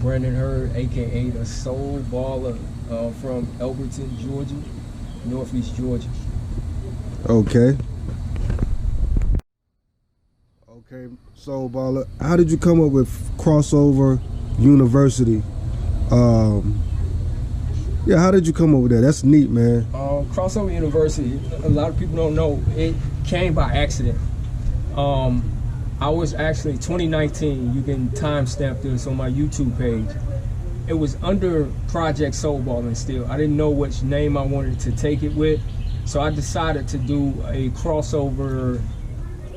Brandon Hurd, aka the SoulBalla, from Elberton, Georgia, Northeast Georgia. Okay. Okay, SoulBalla. How did you come up with Crossover University? Yeah, how did you come up with that? That's neat, man. Crossover University, a lot of people don't know, it came by accident. I was actually 2019, you can timestamp this on my YouTube page. It was under Project SoulBalla still. I didn't know which name I wanted to take it with, so I decided to do a crossover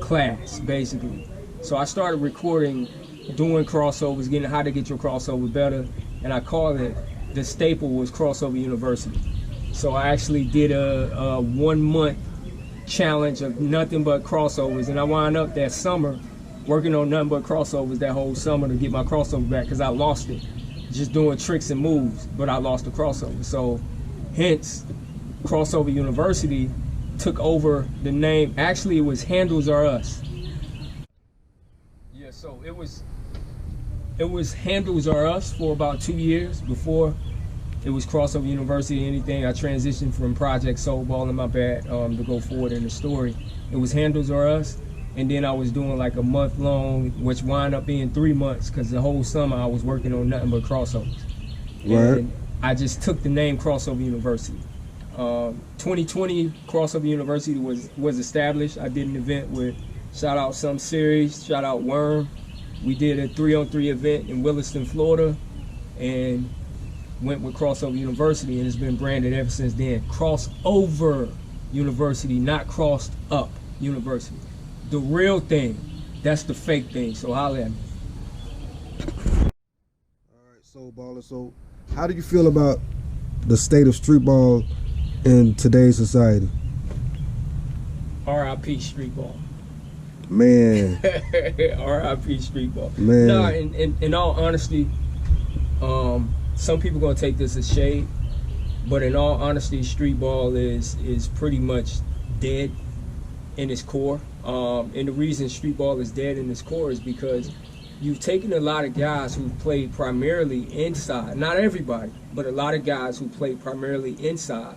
class, basically. So I started recording, doing crossovers, getting how to get your crossover better, and I called it, the staple was Crossover University. So I actually did a 1 month challenge of nothing but crossovers, and I wound up that summer working on nothing but crossovers that whole summer to get my crossover back, because I lost it just doing tricks and moves, but I lost the crossover. So hence Crossover University took over the name. Actually, it was Handles Are Us. Yeah, so it was Handles Are Us for about 2 years before it was Crossover University. Anything, I transitioned from Project SoulBalla, my bad, to go forward in the story. It was Handles Are Us, and then I was doing like a month long, which wound up being 3 months, because the whole summer I was working on nothing but crossovers. Right. And I just took the name Crossover University. 2020 Crossover University was established. I did an event with, shout out Some Series, shout out Worm. We did a 3-on-3 event in Williston, Florida, and went with Crossover University, and it's been branded ever since then. Crossover University, not Crossed Up University. The real thing, that's the fake thing, so holla at me. All right, SoulBalla. So how do you feel about the state of street ball in today's society? R.I.P. StreetBall. Man. R.I.P. StreetBall. Man. No, in all honesty, some people gonna take this as shade, but in all honesty, StreetBall is pretty much dead in its core. And the reason StreetBall is dead in its core is because you've taken a lot of guys who played primarily inside, not everybody, but a lot of guys who played primarily inside.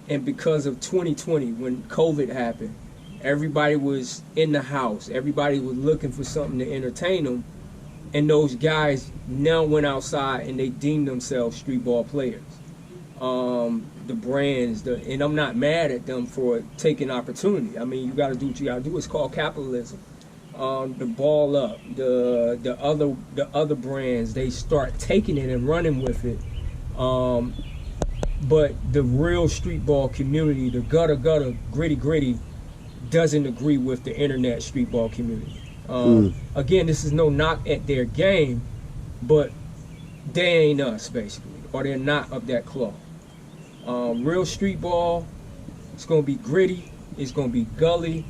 And because of 2020, when COVID happened, everybody was in the house, everybody was looking for something to entertain them, and those guys now went outside and they deemed themselves street ball players. The brands, and I'm not mad at them for taking opportunity. I mean, you got to do what you got to do. It's called capitalism. The Ball Up, the other brands, they start taking it and running with it. But the real street ball community, the gutter, gritty, doesn't agree with the internet street ball community. Again, this is no knock at their game, but they ain't us, basically, or they're not of that cloth. Real street ball, it's gonna be gritty, it's gonna be gully,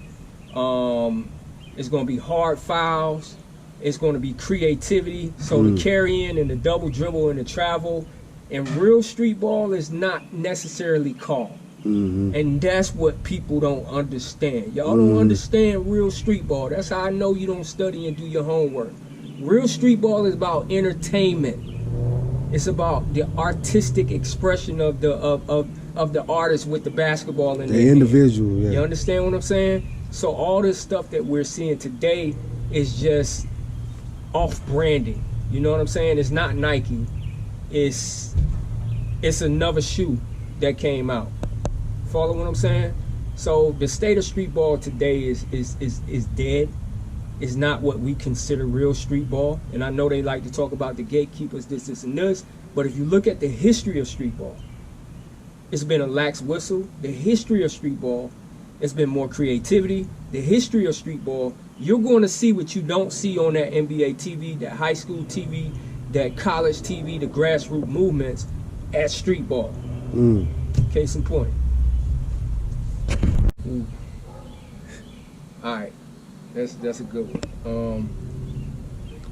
it's gonna be hard fouls, it's gonna be creativity, so the carry-in and the double dribble and the travel, and real street ball is not necessarily called. And that's what people don't understand. Y'all don't understand real street ball. That's how I know you don't study and do your homework. Real street ball is about entertainment. It's about the artistic expression of the artist with the basketball in the individual. Yeah. You understand what I'm saying? So all this stuff that we're seeing today is just off-branding. You know what I'm saying? It's not Nike. It's another shoe that came out. Follow what I'm saying? So the state of street ball today is dead. It's not what we consider real street ball. And I know they like to talk about the gatekeepers, this, and this. But if you look at the history of street ball, it's been a lax whistle. The history of street ball, it's been more creativity. The history of street ball, you're going to see what you don't see on that NBA TV, that high school TV, that college TV, the grassroots movements at street ball. Case in point. Alright, that's a good one.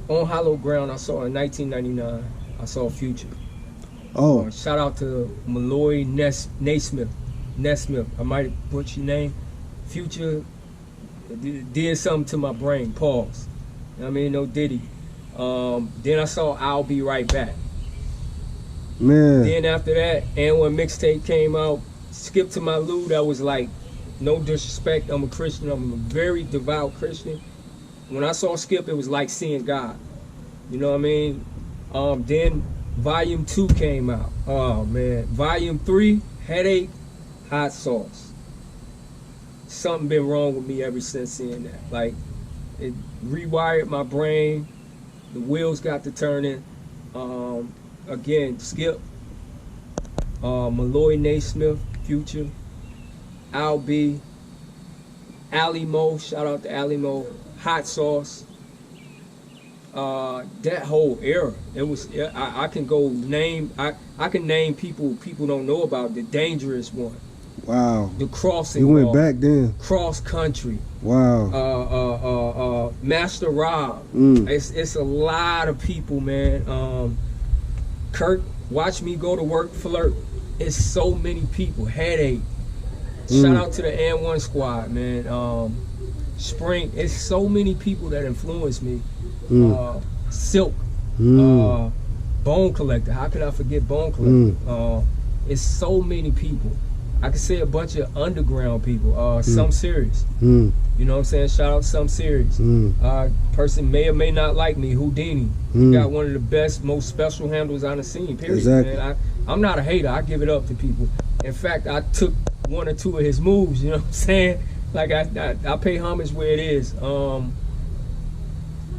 On Hollow Ground, I saw in 1999, I saw Future. Oh. Shout out to Malloy Nesmith. I might have butchered your name. Future did something to my brain. Pause. You know what I mean? No Diddy. Then I saw I'll Be Right Back. Man. Then after that, and when mixtape came out, Skip to My Lou, that was like, no disrespect, I'm a Christian, I'm a very devout Christian. When I saw Skip, it was like seeing God. You know what I mean? Then Volume 2 came out. Oh man. Volume 3, Headache, Hot Sauce. Something been wrong with me ever since seeing that. Like, it rewired my brain. The wheels got to turning. Again, Skip, Malloy Naismith, Future, Al B, Ali Mo, shout out to Ali Mo, Hot Sauce. That whole era, it was. I can go name. I can name people don't know about. The Dangerous One. Wow. The Crossing. You went Wall, back then. Cross Country. Wow. Master Rob. It's a lot of people, man. Kurt, Watch Me Go to Work, Flirt. It's so many people. Headache. Shout out to the N1 squad, man. Spring. It's so many people that influenced me. Silk. Bone Collector. How could I forget Bone Collector? It's so many people. I could say a bunch of underground people. Some Serious. You know what I'm saying? Shout out to Some Serious. Person may or may not like me, Houdini. He got one of the best, most special handles on the scene, period. Exactly. Man. I'm not a hater. I give it up to people. In fact, I took one or two of his moves, you know what I'm saying? Like, I pay homage where it is.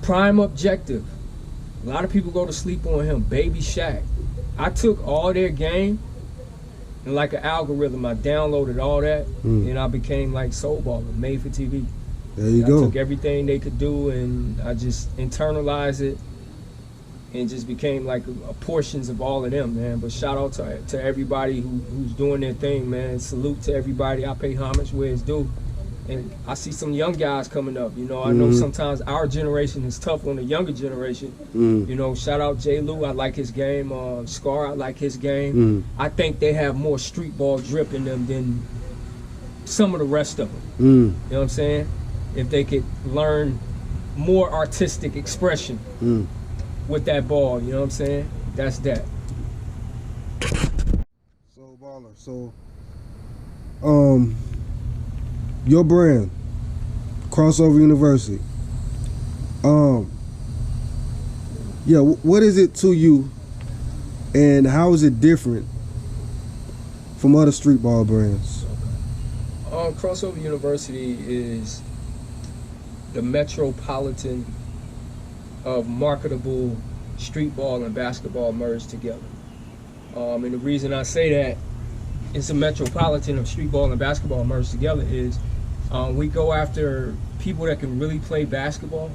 Prime Objective. A lot of people go to sleep on him. Baby Shaq. I took all their game, and like an algorithm, I downloaded all that, and I became like SoulBalla, made for TV. There you go. I took everything they could do, and I just internalized it, and just became like a portions of all of them, man. But shout out to everybody who's doing their thing, man. Salute to everybody. I pay homage where it's due. And I see some young guys coming up. You know, I know sometimes our generation is tough on the younger generation. You know, shout out J. Lou. I like his game. Scar, I like his game. I think they have more street ball drip in them than some of the rest of them. You know what I'm saying? If they could learn more artistic expression with that ball, you know what I'm saying? That's that. SoulBalla. So, your brand, Crossover University. Yeah, what is it to you, and how is it different from other street ball brands? Crossover University is the metropolitan of marketable street ball and basketball merged together. And the reason I say that it's a metropolitan of street ball and basketball merged together is we go after people that can really play basketball,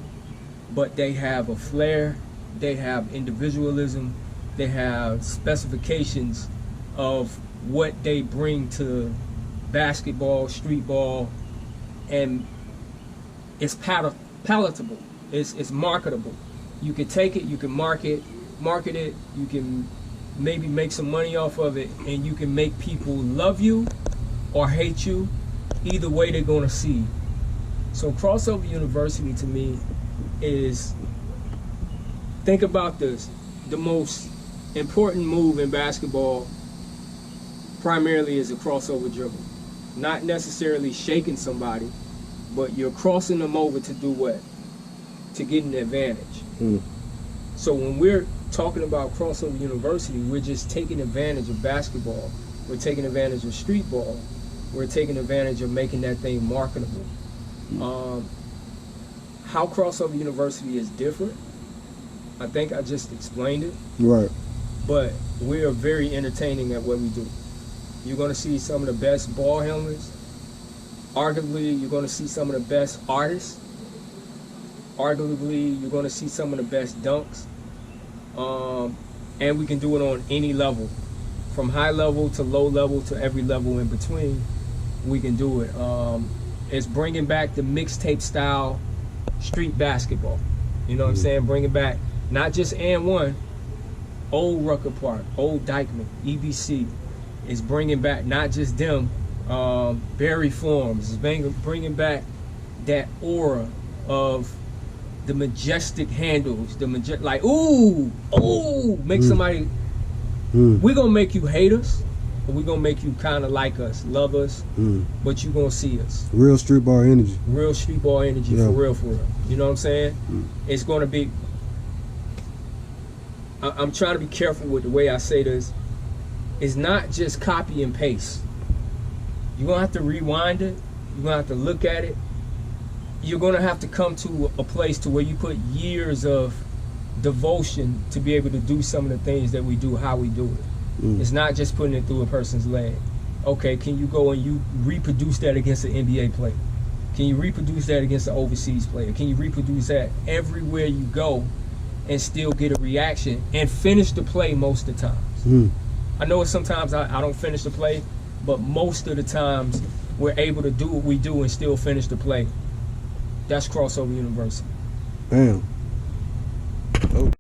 but they have a flair, they have individualism, they have specifications of what they bring to basketball, street ball, and it's palatable, it's marketable. You can take it, you can market it, you can maybe make some money off of it, and you can make people love you or hate you. Either way, they're gonna see. So Crossover University to me is, think about this, the most important move in basketball primarily is a crossover dribble. Not necessarily shaking somebody, but you're crossing them over to do what? To get an advantage. So when we're talking about Crossover University, we're just taking advantage of basketball. We're taking advantage of street ball. We're taking advantage of making that thing marketable. How Crossover University is different, I think I just explained it. Right. But we are very entertaining at what we do. You're going to see some of the best ball handlers. Arguably, you're going to see some of the best artists. Arguably, you're going to see some of the best dunks. And we can do it on any level. From high level to low level to every level in between, we can do it. It's bringing back the mixtape style street basketball. You know what I'm saying? Bringing back not just N1, old Rucker Park, old Dykeman, EBC. It's bringing back not just them, Barry Forms. It's bringing back that aura of the majestic handles, like ooh, make somebody. We're gonna make you hate us, but we're gonna make you kind of like us, love us, but you gonna see us. Real street ball energy. Real street ball energy, for real, for real. You know what I'm saying? It's gonna be. I'm trying to be careful with the way I say this. It's not just copy and paste. You're gonna have to rewind it. You're gonna have to look at it. You're gonna have to come to a place to where you put years of devotion to be able to do some of the things that we do, how we do it. It's not just putting it through a person's leg. Okay, can you go and you reproduce that against an NBA player? Can you reproduce that against an overseas player? Can you reproduce that everywhere you go and still get a reaction and finish the play most of the times? I know sometimes I don't finish the play, but most of the times we're able to do what we do and still finish the play. That's Crossover University. Damn.